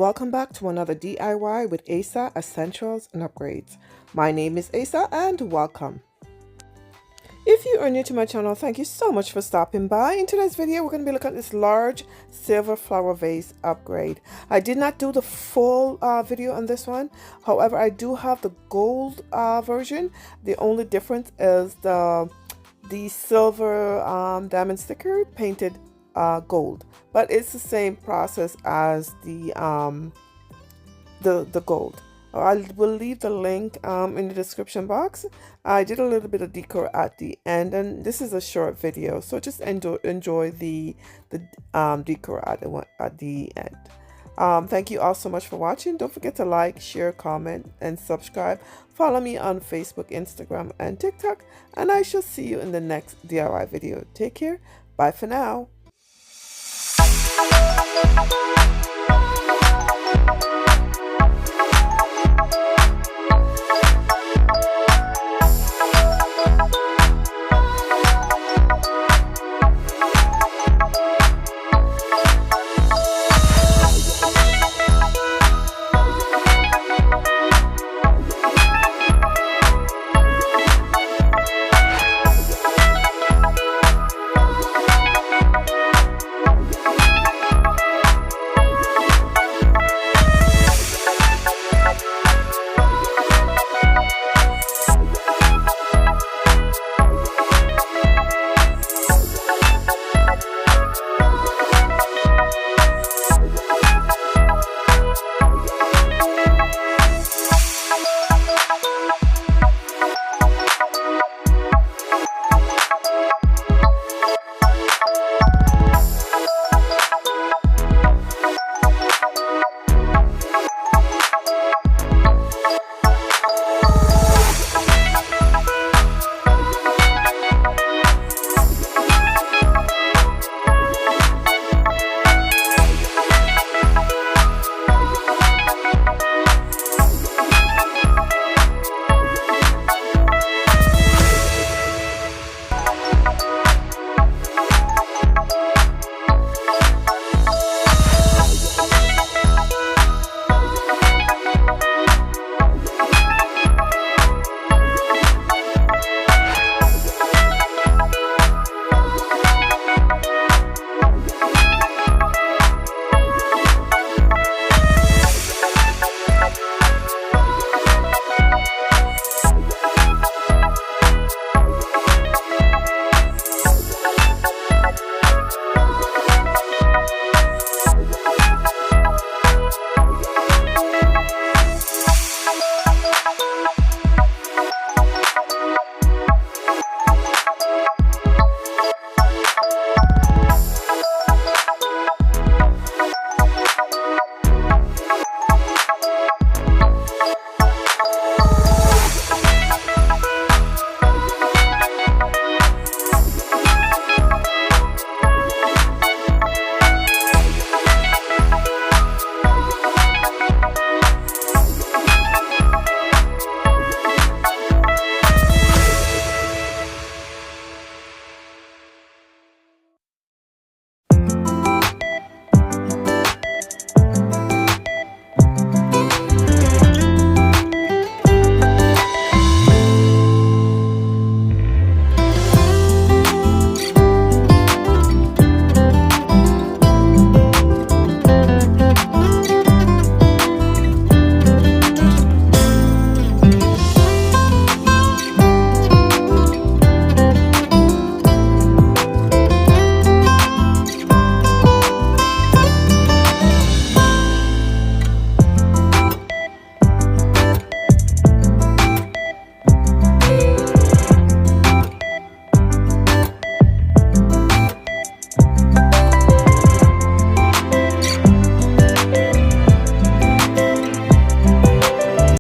welcome back to another DIY with Asa Essentials and Upgrades. My name is Asa and welcome. If you are new to my channel, thank you so much for stopping by. In today's video, we're going to be looking at this large silver flower vase upgrade. I did not do the full video on this one. However, I do have the gold version. The only difference is the silver diamond sticker painted gold, but it's the same process as the gold. I will leave the link in the description box. I did a little bit of decor at the end, and this is a short video, so just enjoy the decor at the end. Thank you all so much for watching. Don't forget to like, share, comment, and subscribe. Follow me on Facebook, Instagram, and TikTok, and I shall see you in the next DIY video. Take care. Bye for now.